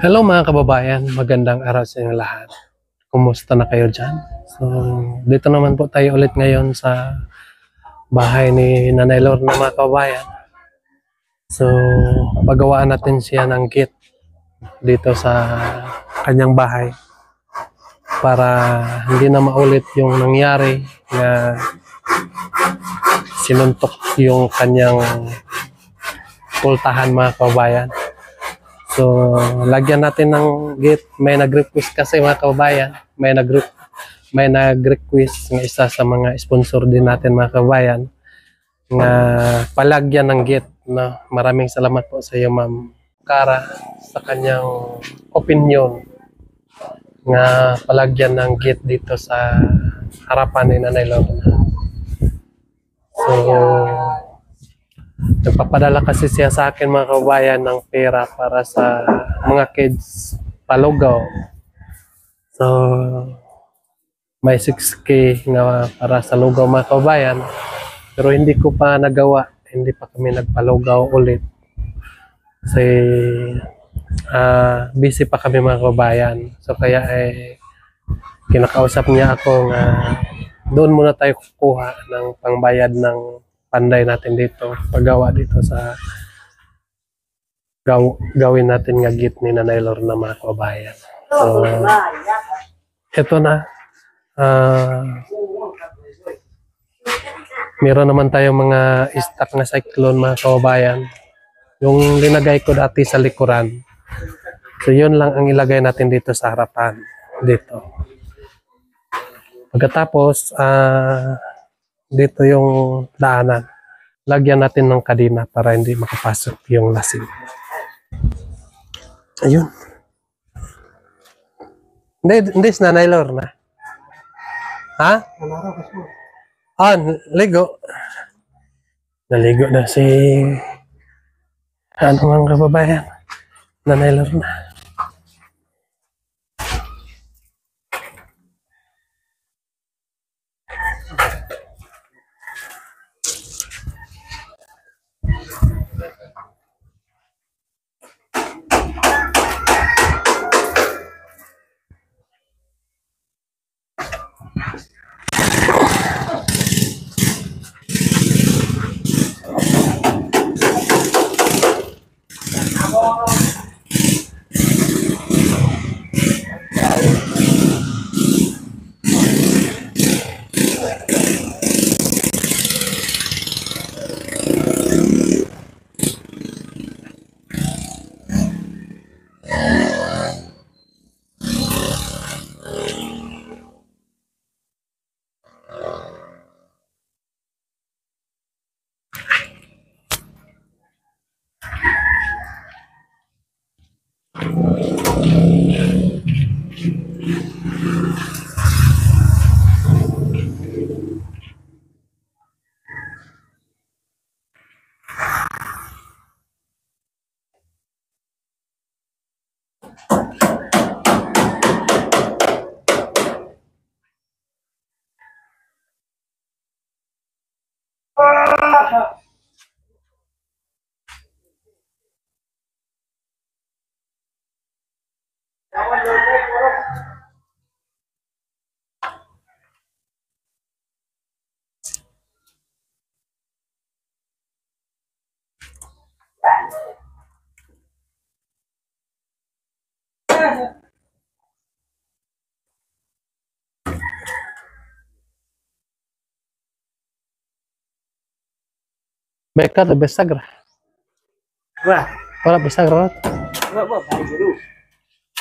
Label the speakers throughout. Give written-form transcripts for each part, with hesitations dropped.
Speaker 1: Hello mga kababayan, magandang araw sa inyo lahat. Kumusta na kayo dyan? So, dito naman po tayo ulit ngayon sa bahay ni Nanay Lorna mga kababayan. So, pagawaan natin siya ng gate dito sa kanyang bahay para hindi na maulit yung nangyari na sinuntok yung kanyang pultahan mga kababayan. So, lagyan natin ng gate. May nag-request kasi mga kababayan. May nag-request ng isa sa mga sponsor din natin mga kababayan na palagyan ng gate. No? Maraming salamat po sa iyo Ma'am Cara sa kanyang opinion na palagyan ng gate dito sa harapan ni Nanay Lorna. So, nagpapadala kasi siya sa akin mga kababayan ng pera para sa mga kids palugaw. So, may 6K nga para sa lugaw mga kababayan. Pero hindi ko pa nagawa. Hindi pa kami nagpalugaw ulit. Kasi busy pa kami mga kababayan. So, kaya kinakausap niya ako nga doon muna tayo kukuha ng pangbayad ng panday natin dito, paggawa dito sa gawin natin nga gate ni Nanay Lorna mga kababayan. So, ito na. Meron naman tayong mga stock na cyclone mga kababayan. Yung linagay ko dati sa likuran. So, yun lang ang ilagay natin dito sa harapan. Dito. Pagkatapos, dito yung daanan. Lagyan natin ng kadena para hindi makapasok yung lasing. Ayun. Hindi na Nanay Lorna. Ha? Ligo. Naligo na si mga kababayan. Nanay Lorna. Mereka lebih sagra.
Speaker 2: Wah,
Speaker 1: Wala bisagra.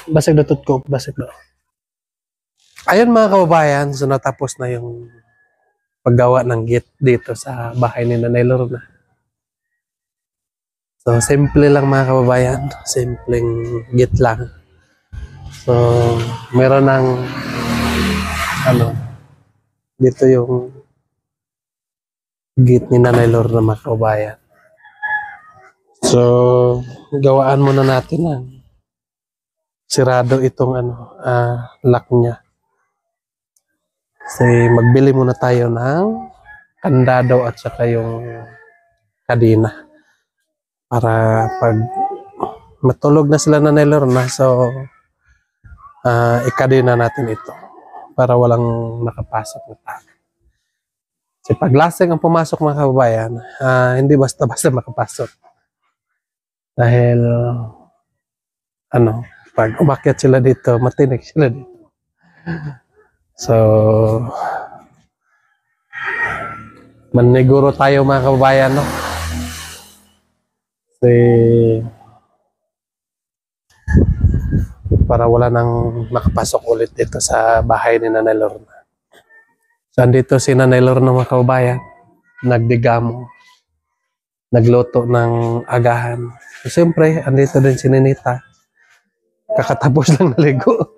Speaker 1: Basig na tutko, basig na. Ayun mga kababayan, so natapos na yung paggawa ng gate dito sa bahay ni Nanay Lorna. So simple lang mga kababayan, simpleng gate lang. So meron ng dito yung gate ni Nanay Lorna mga kababayan. So gawaan muna natin ang sirado itong lock niya. Kasi magbili muna tayo ng kandado at saka yung kadena para pag matulog na sila Nanay Lorna. So, ikadi na natin ito para walang nakapasok na tao. Kasi pag lasing ang pumasok mga kababayan, hindi basta-basta makapasok. Dahil, pag umakyat sila dito, matinik sila dito. So, maniguro tayo mga kababayan, no? Kasi, para wala nang makapasok ulit dito sa bahay ni Nanay Lorna. So, andito si Nanay Lorna mga kababayan, nagdigamo, nagluto ng agahan. So, siyempre, andito din si Ninita. Kakatapos lang naligo.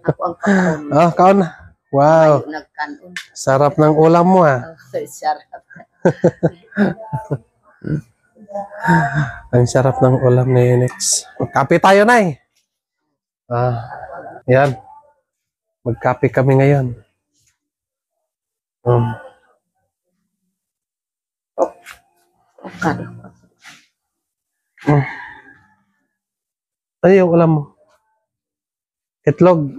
Speaker 3: Ako ang pakaon.
Speaker 1: Oh, kaon na. Wow,
Speaker 3: Ayaw nagkanon.
Speaker 1: sarap ng ulam mo ah.
Speaker 3: Sarap.
Speaker 1: Ang sarap ng ulam ni Unix. Magkape tayo na eh. Yan. Magkape kami ngayon.
Speaker 3: Okay.
Speaker 1: Ano yung ulam mo? Itlog.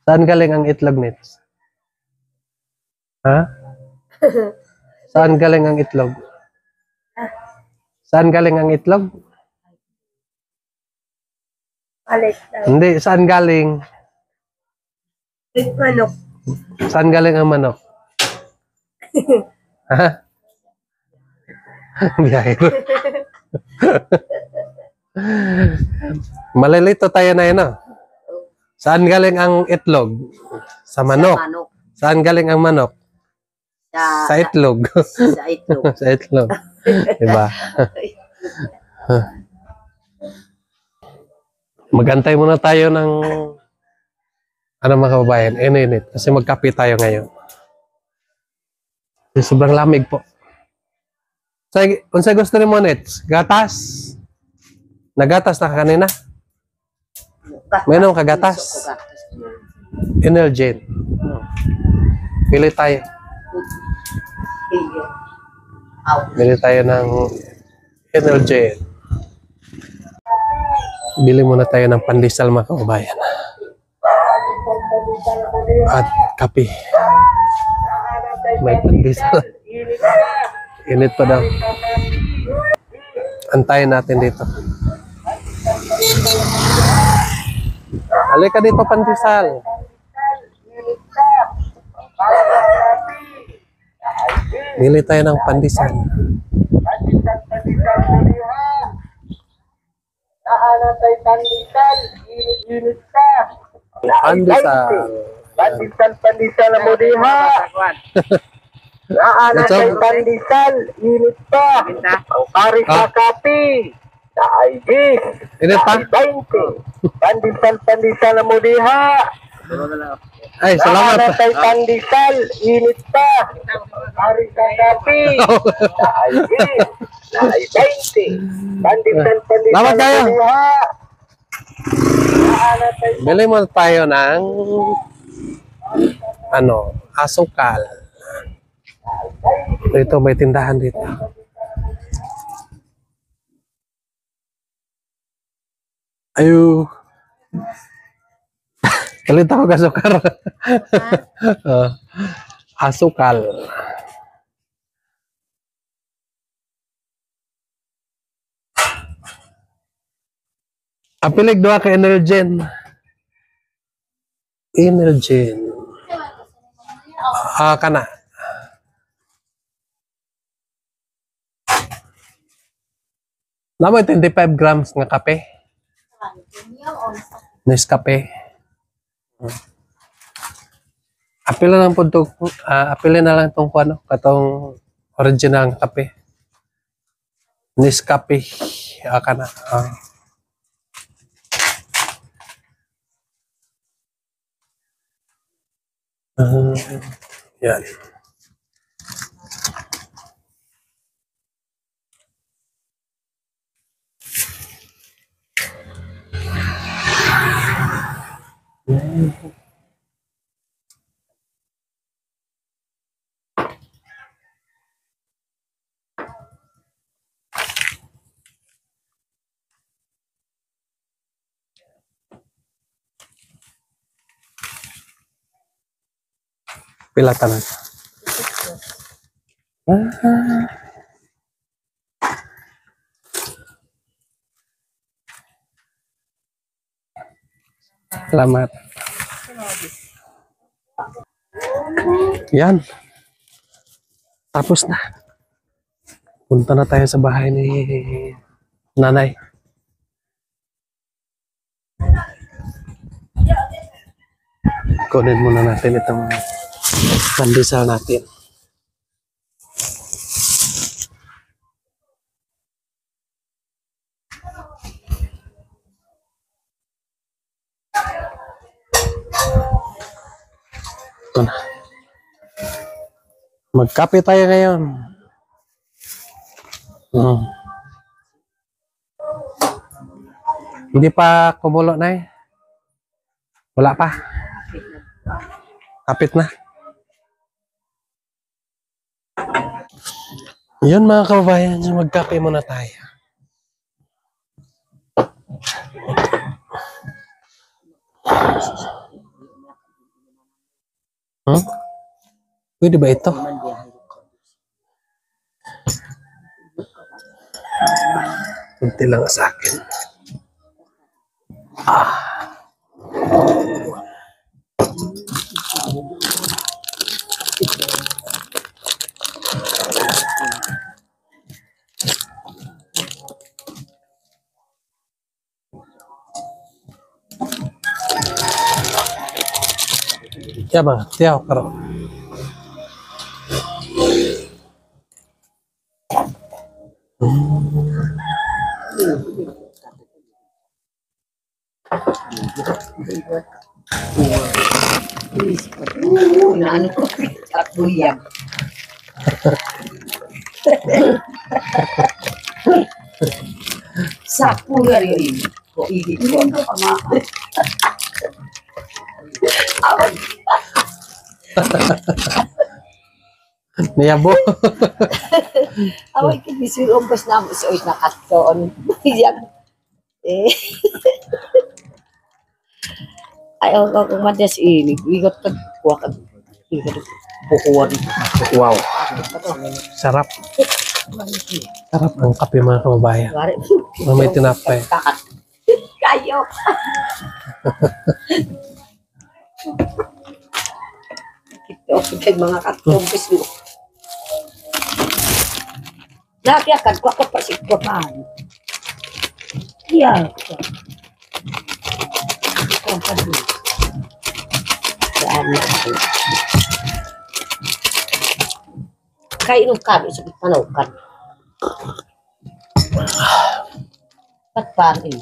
Speaker 1: Saan galing ang itlog nito? Ha? Saan galing ang itlog? Saan galing ang itlog?
Speaker 4: Alit daw.
Speaker 1: Hindi, saan galing?
Speaker 4: Manok.
Speaker 1: Saan galing ang manok? Ha? Biyahero. Malilito tayo na yun, no? Saan galing ang itlog? Sa manok.
Speaker 3: Sa manok.
Speaker 1: Saan galing ang manok? Sa itlog.
Speaker 3: Sa itlog.
Speaker 1: Sa itlog. Diba? Magantay muna tayo ng mga kababayan, init. Kasi magkape tayo ngayon. Sobrang lamig po. Kung sa gusto ni Monets, gatas. Nagatas na ka kanina? Mayroon ka gatas? Energen. Pili tayo. Bili tayo ng Energen. Bili muna tayo ng pandesal mga kababayan. At kape. May pandesal. Init pa daw. Antayin natin dito. Halika dito, pandesal. Bili tayo ng pandesal. Pandesal.
Speaker 2: Pandesal mo diha. Naanatay pandesal, init pa. Ang pari sa kape. Sa IG.
Speaker 1: Init pa?
Speaker 2: 20. Pandesal mo diha.
Speaker 1: Ay, salamat.
Speaker 2: Naanatay pandesal, init pa. Ang pari sa kape. Sa IG. Sa 20. Pandesal
Speaker 1: Salamat
Speaker 2: mo
Speaker 1: kayo.
Speaker 2: diha. Naanatay
Speaker 1: Bili mo tayo ng asukal. Ito, may tindahan dito. Ayo. Kalit ako kasukar. Asukal. Apilig doa ka Energen. Energen. Kana. Namoy 25 grams nga kape. Nescafe. Apila lang po to, apila na lang tong kuano, katong original nga kape. Nescafe. Kana. Yan. Pila tanan. Ah. Salamat. Yan. Tapos na. Punta na tayo sa bahay ni nanay. Kunin muna natin itong pandesal natin. Ito na. Magkape tayo ngayon. Hindi pa kumulo na eh. Wala pa. Kapit na. Yun mga kababayan, magkape muna tayo. Pwede ba ito? Kunti lang sa akin. Ya bang, tiaw karo.
Speaker 3: Ano ko? Takbuyan. Sapura yun. Kung hindi ko ang kapamakan.
Speaker 1: Niyabo.
Speaker 3: Away kibisir umbas na mo sa ois na katon. Yan. Ayaw ko kung madas ini. Igot ka. Kuha ka. Igot ka. Pukuwan.
Speaker 1: Wow. Sarap. Sarap ang kape mga kababayan. May tinapay.
Speaker 3: Kayo. Ito, kay mga katumpis mo. Laki akan ko ako pasikwapan. Iya. Ito ang padu. Saan ako. Kaya nung kami sa panawakan. Ba't parin?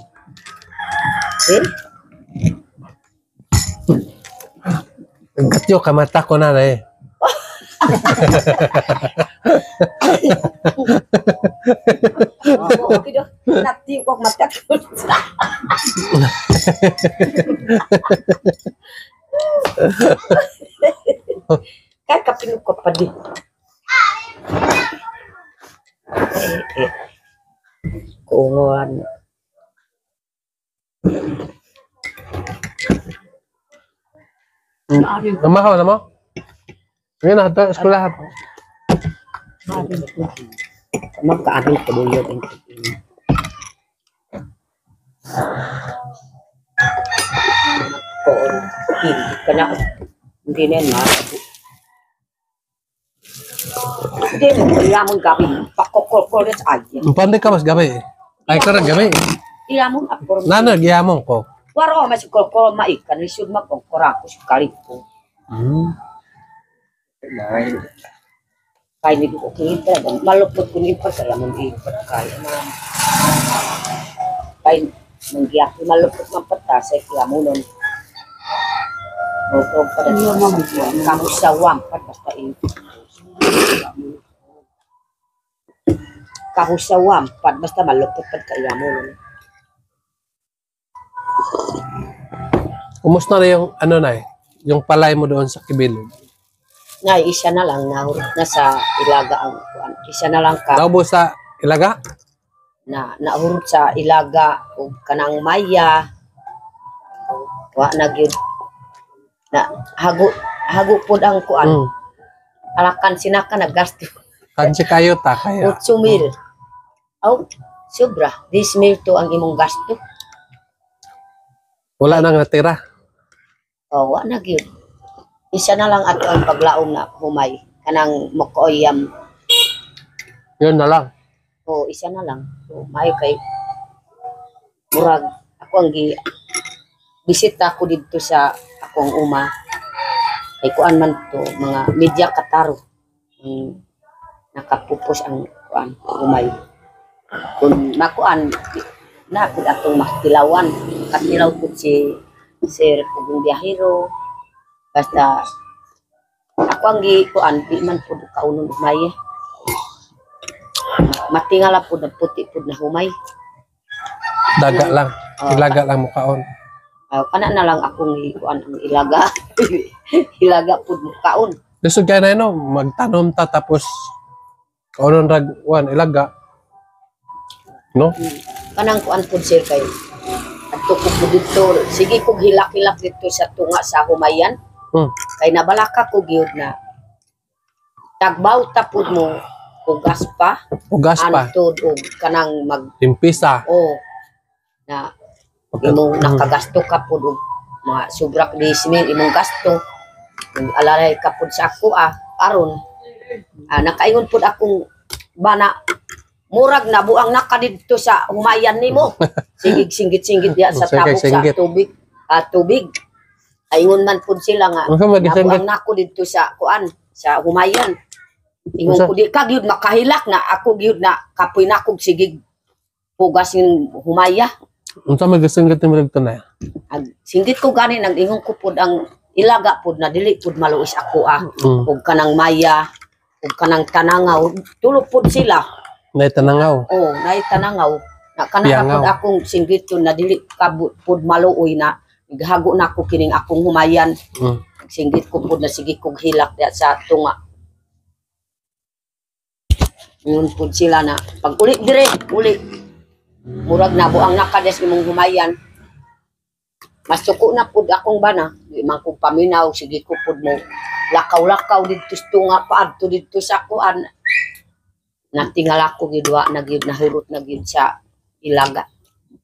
Speaker 1: Katyo, kamata ko na eh.
Speaker 3: Okay do. Nati ko mata ko. Kaya kapinuk ko pa din. Kunguan.
Speaker 1: Namahaw na mo? Ngayon na, ito, eskwelahan.
Speaker 3: Magkaano ko doon yun. Koon. Hindi ka na. Hindi na yan, hindi na. Ilamon gabi. Pakokol-kolis aja.
Speaker 1: Pandai ka mas gamay eh. Ay ka rin gamay.
Speaker 3: Ilamon ako.
Speaker 1: Nana, giyamon ko.
Speaker 3: Waro masih kol maikan lisud mak koraku sekali po. Kaya hindi ko kinita dan malupot ko ni pa saya mong-ipot kaya na. Kaya manggiyak malupot ng pata sa iklamunon. Opo pa rin kamu sa wampat basta ipot. Kamu sa wampat basta malupot pa kaya mo.
Speaker 1: Kumusta na yung ano na eh? Yung palay mo doon sa Kibilog?
Speaker 3: Ngay isa na lang nasa ilaga ang kuan. Isa na lang ka
Speaker 1: Naubo sa Ilaga?
Speaker 3: na nahurot sa ilaga ug kanang maya wa na gyud na hago hago pod ang kuan.
Speaker 1: Mm.
Speaker 3: Alakan sinaka naggasto
Speaker 1: Kansi kayo ta kaya.
Speaker 3: 8,000. Aw, sobra. 10,000 to ang imong gasto.
Speaker 1: Wala nang natira.
Speaker 3: Oh, wa na gyud. Isa na lang ato ang paglaom na humay kanang mokoyam.
Speaker 1: Yun na lang.
Speaker 3: O isa na lang. So, maayo kay murag ako ang bisita ko dito sa akong uma. Kay kuan man to mga media kataro. Nakapupos ang kuan umay. Kung makuan na pud atong makilawan. Katilaw pud si Sir Pugong Biyahero. Basta ako ang kuan di man pud kaunon umay. Matingala pud na puti pud na humay.
Speaker 1: Daga lang. Ilaga lang mukaon.
Speaker 3: Kana na lang akong kuan ang ilaga. Ilaga pud mukaon.
Speaker 1: Lisod kaya na no, magtanom ta tapos kaunon rag wan ilaga. No?
Speaker 3: Kanang kuan pud sir kay adto ko pud dito. Sige kog hilak-hilak dito sa tunga sa humayan. Kay nabalaka ko gyud na tagbaw tapod mo ugas pa.
Speaker 1: Ugas pa.
Speaker 3: Antod og kanang mag
Speaker 1: Limpisa.
Speaker 3: na imong nakagasto ka pud og mga sobra 10,000 imong gasto. Alalay ka pud sa ako aron nakaingon pud akong bana murag na buang naka didto sa humayan nimo. Sigig singgit-singgit diya sa tabok sa tubig. Ayun man pud sila nga nabuang nako didto sa kuan sa humayan. Ingon ko di ka gyud makahilak na ako gyud na kapoy na kog sigig pugas yung humaya.
Speaker 1: Unsa may gasinggit mo dito na?
Speaker 3: Singgit ko gani nang ingon ko pud ang ilaga pud na dili pud maluis ako ug kanang maya ug kanang tanangaw tulo pud sila.
Speaker 1: Nay tanangaw.
Speaker 3: Nay tanangaw. Na kanang pud akong singgit na dili ka pud maluoy na ighago na ako kining akong humayan. Singgit ko pud na sige kog hilak diya sa tunga. Yun pud sila na pag uli dire uli murag na buang nakades imong humayan. Mas suko na pud akong bana, di man ko paminaw sige ko pud mo lakaw-lakaw didto sa tunga paadto didto sa kuan. Natingala ko gid wa na gid nahurot na gid sa ilaga.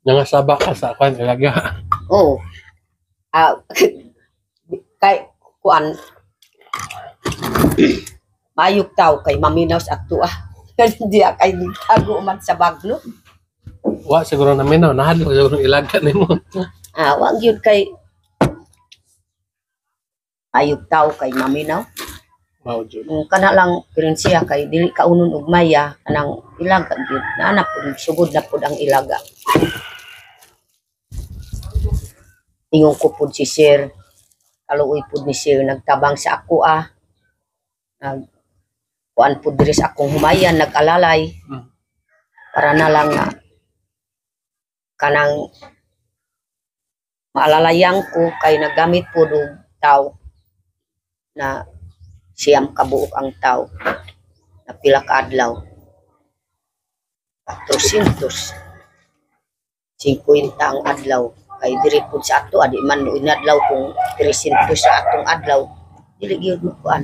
Speaker 1: Nangasaba ka sa kuan ilaga.
Speaker 3: Kay kuan mayuk taw kay maminaw sa ato Hindi kay tago man sa baglo.
Speaker 1: Wa siguro na minaw, nahadlo siguro ilaga nimo.
Speaker 3: Wa gyud kay ayog tao kay maminaw.
Speaker 1: Mao jud.
Speaker 3: Kana lang prinsya kay dili kaunon og maya kanang ilaga gyud. Naana pud sugod na pud ang ilaga. Ingon ko pud si Sir, kaluoy pud ni Sir nagtabang sa ako kuan pud diri sa akong humayan nag-alalay. Para na lang na kanang maalalayang ko kay nagamit po ng tao na siyam kabuok ang tao na pila ka adlaw 450 ang adlaw kay diri pud sa ato adi man inadlaw kung 300 sa atong adlaw dili gyud mo kuan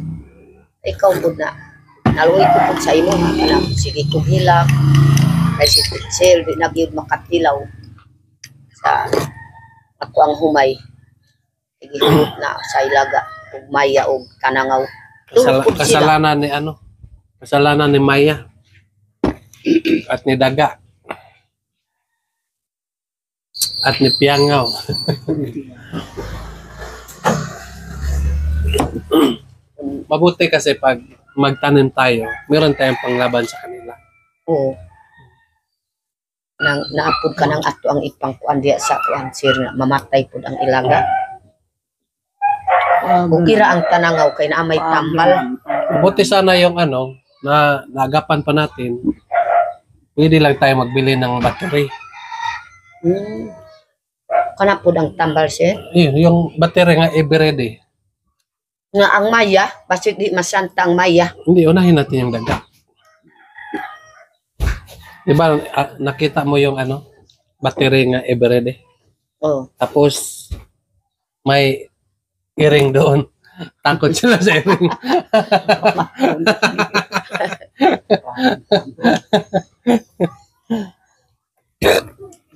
Speaker 3: ikaw pud na naluoy ko pud sa imo kanang sige kog hilak kay si Sir di na gyud makatilaw sa ako ang humay igihimot na sa ilaga ug maya ug tanangaw
Speaker 1: kasalanan ni kasalanan ni Maya at ni Daga at ni Piangaw. Mabuti kasi pag magtanim tayo meron tayong panglaban sa kanila.
Speaker 3: Naapod ka ng ato ang ipangkuan diya sa kuan Sir na mamatay pud ang ilaga. Kira ang tanangaw kay naa may tambal.
Speaker 1: Buti sana yung na nagapan pa natin. Pwede lang tayo magbili ng battery.
Speaker 3: Kana pud ang tambal Sir.
Speaker 1: Yung battery nga everyday.
Speaker 3: Nga ang maya, basit di masanta ang maya.
Speaker 1: Hindi, unahin natin yung Daga. Diba, nakita mo yung battery nga everyday. Tapos may iring doon. Takot sila sa iring.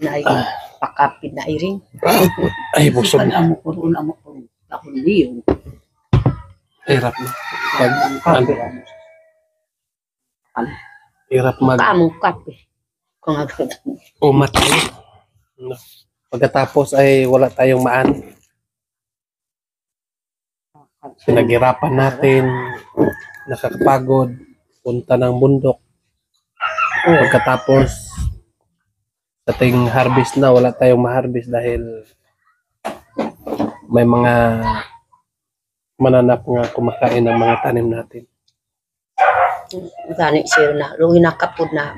Speaker 3: Na pakapit na iring.
Speaker 1: Ay, busog na.
Speaker 5: Amo ko ron amo ko. Ako niyo.
Speaker 1: Hirap na. Hirap mag
Speaker 3: Kaamong kape. Kung agad.
Speaker 1: umat. No. Pagkatapos ay wala tayong maan. Pinaghirapan natin, nakakapagod, punta ng bundok. Pagkatapos, sa ating harvest na, wala tayong ma-harvest dahil may mga mananap nga kumakain ng mga tanim natin.
Speaker 3: Gani sir na. Rung hinakapod na.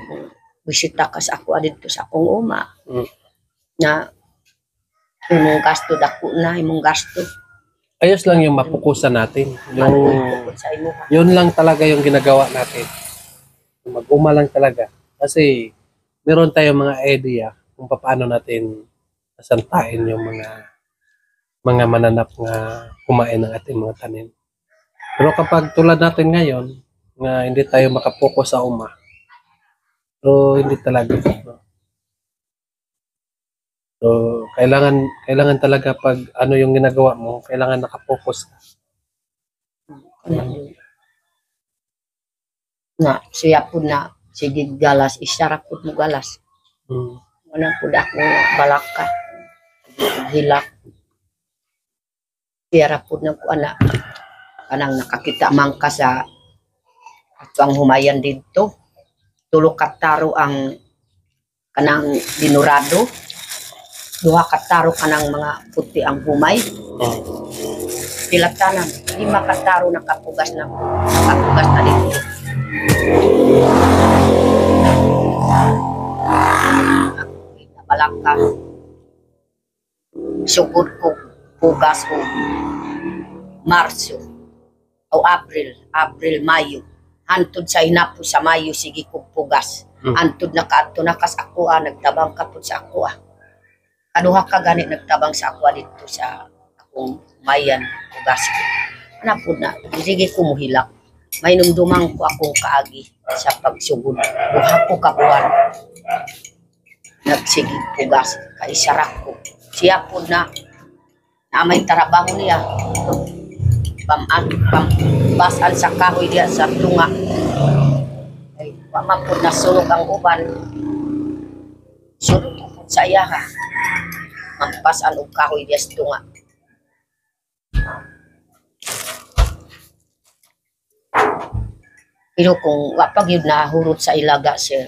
Speaker 3: Bisita ka sa ako dito sa akong uma.
Speaker 1: Mm.
Speaker 3: Na imong gasto dako na imong gasto.
Speaker 1: Ayos lang yung mapukusan natin. Yung,
Speaker 3: Malungkot sa imo.
Speaker 1: yun lang talaga yung ginagawa natin. Mag-uma lang talaga. Kasi meron tayong mga idea kung paano natin sasantain yung mga mananap nga kumain ng ating mga tanim. Pero kapag tulad natin ngayon, nga hindi tayo makapokus sa uma, so hindi talaga. So, kailangan talaga pag ano yung ginagawa mo, kailangan nakapokus ka.
Speaker 3: Na siya po na sige galas isarap po mo galas.
Speaker 1: Mm.
Speaker 3: Wala po ako balaka. Hilak. Siya po na ko ana. Kanang nakakita man ka sa ato ang humayan dito. Tulo kataro ang kanang dinurado. Duha kataro kanang mga puti ang humay. Pilatanan. 5 kataro nakapugas na dito. Balaka. Sugod ko pugas ko Marso o April, Mayo. Hantod sa inapo sa Mayo sige ko pugas. Hantod na kaadto nakas ako nagtabang kapod sa ako Kaduha ka gani nagtabang sa ako dito sa akong mayan pugas ko. Ana pud na sige ko muhilak. May numdumang ko akong kaagi sa pagsugod. Duha ko ka buwan. Nagsige pugas kay sarak ko. Siya po na may trabaho niya. Pambasal sa kahoy diya sa tunga. Ay, wama po nasulog ang uban. Sulog po sa iya ha. Mampasal og kahoy diya sa tunga. Pero kung wapag yun nahurot sa ilaga, sir,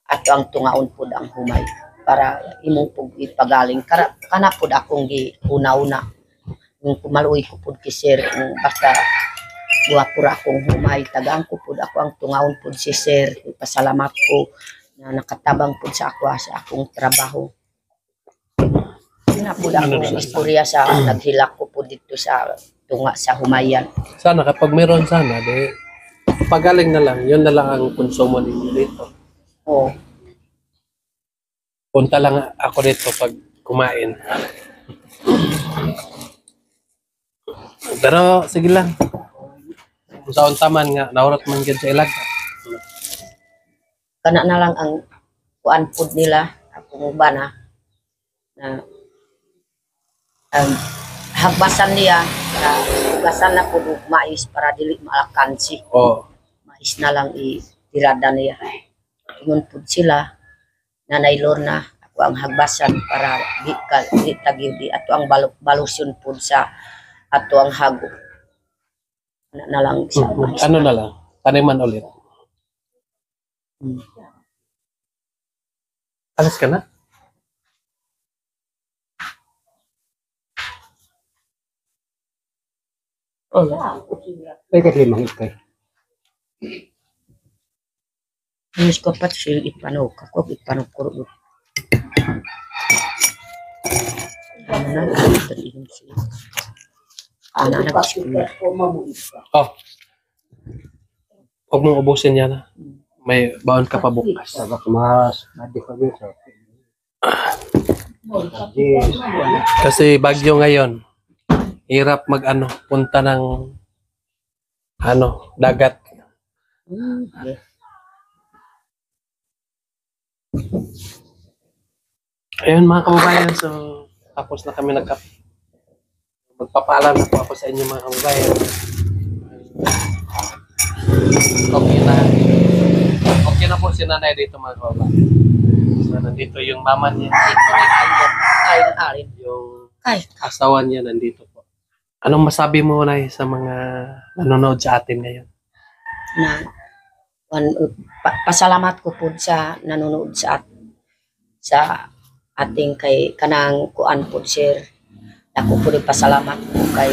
Speaker 3: ato ang tungaon po ang humay para imong pug ipagaling kana pud akong giuna-una yung kumaluoy ko pud ki sir basta buwa pura akong humay tagaan ko pud ako ang tungaon pud si sir pasalamat ko na nakatabang pud sa ako sa akong trabaho na pud akong istorya sa naghilak ko pud dito sa tunga sa humayan.
Speaker 1: Sana kapag meron sana, pagaling na lang, yun na lang ang konsumo ninyo dito.
Speaker 3: Oo.
Speaker 1: Punta lang ako dito pag kumain. Pero sige lang. Kung saan taman nga, naurot man gid sa ilag.
Speaker 3: Kana na lang ang kuan pud nila akong uban na hagbasan niya na hugasan na pud og mais para dili malakansi.
Speaker 1: Oh,
Speaker 3: Mais na lang itirada niya. Ingon pud sila Nanay Lorna ako ang hagbasan para di tagidi ato ang balusyon pud sa ato ang hago. Na lang sa mais.
Speaker 1: ano na lang, taniman ulit. Alas ka na?
Speaker 5: Pwede rin mangikay.
Speaker 3: Nus ko pat sil ipanok ako ipanok ko. Ano na ito din siya. Ana na biskuit.
Speaker 1: Oh. Huwag mong ubusin yan ha. May baon ka pa bukas.
Speaker 5: Sabak mas, madi ka bisa.
Speaker 1: Kasi bagyo ngayon. hirap punta ng dagat.
Speaker 3: Okay.
Speaker 1: Ayun mga kababayan, so tapos na kami magpapaalam na po ako sa inyo mga kababayan. Okay na. Okay na po si nanay dito mga kababayan. So, nandito yung mama niya, yung
Speaker 3: Ay,
Speaker 1: asawa niya nandito po. Anong masabi mo na sa mga nanonood sa atin ngayon?
Speaker 3: na pasalamat ko po sa nanonood sa ating kay kanang kuan po sir. Ako po rin pasalamat ko kay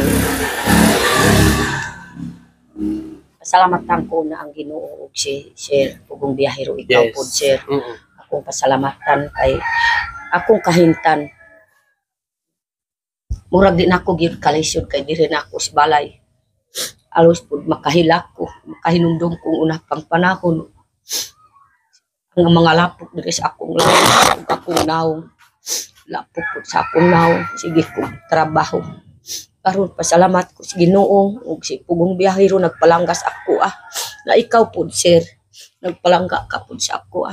Speaker 3: pasalamatan ko na ang Ginoo ug si sir ugong biyahero ikaw
Speaker 1: Yes.
Speaker 3: po sir.
Speaker 1: Mm-mm.
Speaker 3: Akong pasalamatan kay akong kahintan. Murag di na ako gyud kalisod kay diri na ako sa balay. Alos pud makahilak ko, makahinumdum kong una pang panahon. Ang mga lapok diri sa akong lawas, ug akong naong. Lapok pud sa akong naong, sige ko trabaho. Karon pasalamat ko sa Ginoo ug si Pugong Biyahero nagpalanggas ako na ikaw pud sir, nagpalangga ka pud sa ako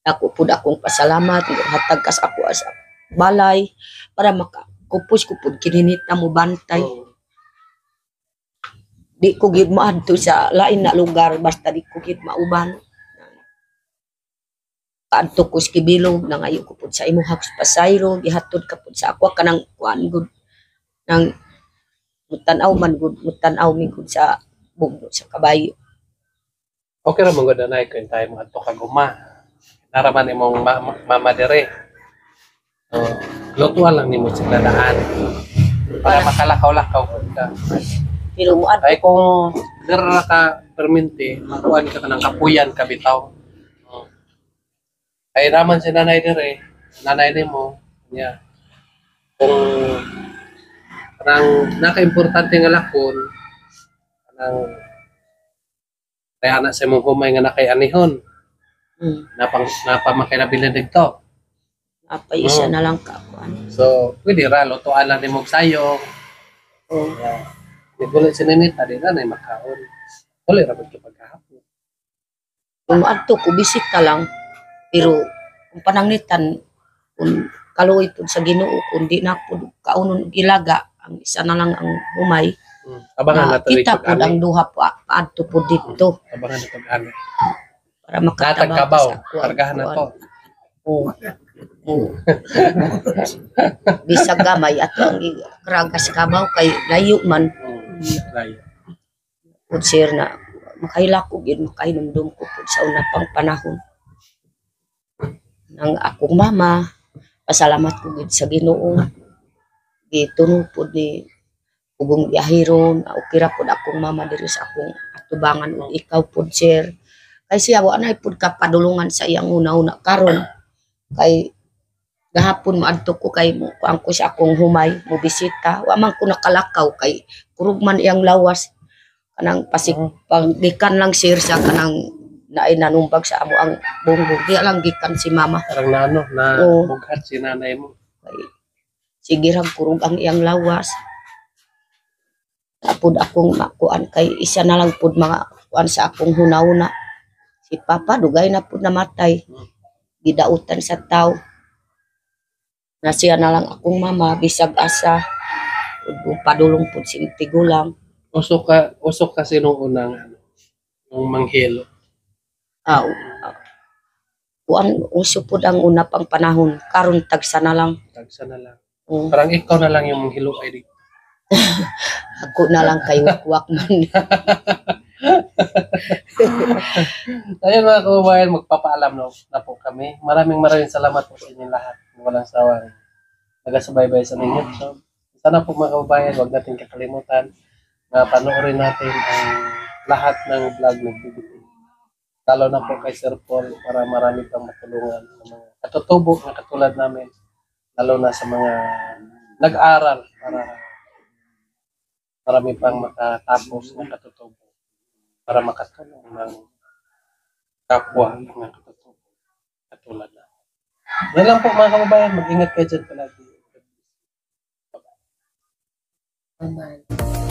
Speaker 3: Ako pud akong pasalamat ug hatag kas ako sa balay para makakupos ko pud kininit na mo bantay. Di ko gid maadto sa lain na lugar basta di ko gid mauban. Kaadto ko sa Kibilog nangayo ko pud sa imuhag pasayro gihatod ka pud sa ako kanang kuan gud nang mutanaw man gud mutanaw mi gud sa bugno sa kabayo.
Speaker 1: Okay ra man gud na kay tayo mga to kaguma. Naraman imong mama dire. So, lutuan lang nimo sa daan. Para makalakaw-lakaw ka.
Speaker 3: Pero muad
Speaker 1: Ay kung dira ka perminti, makuan ka ng kapuyan ka bitaw. Ay naman si nanay nimo niya. Kung parang naka-importante nga lakon, kanang kaya anak sa imong humay nga nakay anihon, napamakilabilin dito.
Speaker 3: apay isa na lang ka kuan.
Speaker 1: So, pwede ra, lutuan lang nimo sayo.
Speaker 3: Oh,
Speaker 1: Igulit si Ninita, di na makaon. Tuloy ra ka pagkahapon.
Speaker 3: kung adto ko bisita lang pero kung pananglitan kung kaluoy pud sa Ginoo kun di na pud kaunon gilaga ang isa na lang ang humay
Speaker 1: Abangan
Speaker 3: na
Speaker 1: na tuloy
Speaker 3: kita pud ang
Speaker 1: pag-ani.
Speaker 3: duha paadto pud dito
Speaker 1: Abangan na pag-ani.
Speaker 3: para makatabang
Speaker 1: Natagkabaw,
Speaker 3: sa kuan.
Speaker 1: kargahan na to.
Speaker 3: Oo. Oo. Bisag gamay ato ang kragas kabaw kay layo man
Speaker 1: Layo.
Speaker 3: pud sir na makaila ko gid makahinumdum ko pud sa una pang panahon nang akong mama pasalamat ko gid sa Ginoo gituno pud ni Pugong Biyahero na ukira pud akong mama diri sa akong atubangan ug ikaw pud sir kay siya wa na pud ka padulungan sa iyang una-una karon kay gahapon maadto ko kay mo kuan ko sa akong humay mo bisita wa man ko nakalakaw kay kurog man iyang lawas kanang pasig paggikan lang sir sa kanang naay nanumbag sa amo ang bungbong di lang gikan si mama
Speaker 1: Parang na
Speaker 3: Oo.
Speaker 1: bughat si nanay mo.
Speaker 3: kay sige ra kurog ang iyang lawas tapod akong makuan kay isa na lang pud mga kuan sa akong hunahuna si papa dugay na pud namatay gidautan sa tao na siya na lang akong mama bisag asa ug padulong pud sing tigulang
Speaker 1: Usok kasi nung unang nung manghilo.
Speaker 3: ah kuan uso pud ang una pang panahon karon tagsa na lang.
Speaker 1: Tagsa na lang.
Speaker 3: Oo.
Speaker 1: Parang ikaw na lang yung manghilo ay di.
Speaker 3: Ako na lang kay wakwak man.
Speaker 1: Ayun mga kababayan, magpapaalam na po kami. Maraming salamat po sa inyong lahat. Walang sawang nagasubaybay sa ninyo. So, sana po mga kababayan, huwag natin kakalimutan na panoorin natin ang lahat ng vlog ng BBT. Lalo na po kay Sir Paul para marami pang matulungan ng mga katutubo na katulad namin. Lalo na sa mga nag-aral para marami pang makatapos ng katutubo para makatulong ng kapwa ng katutubo katulad na. Yan lang po mga kababayan, mag-ingat kayo dyan palagi.
Speaker 3: Aman.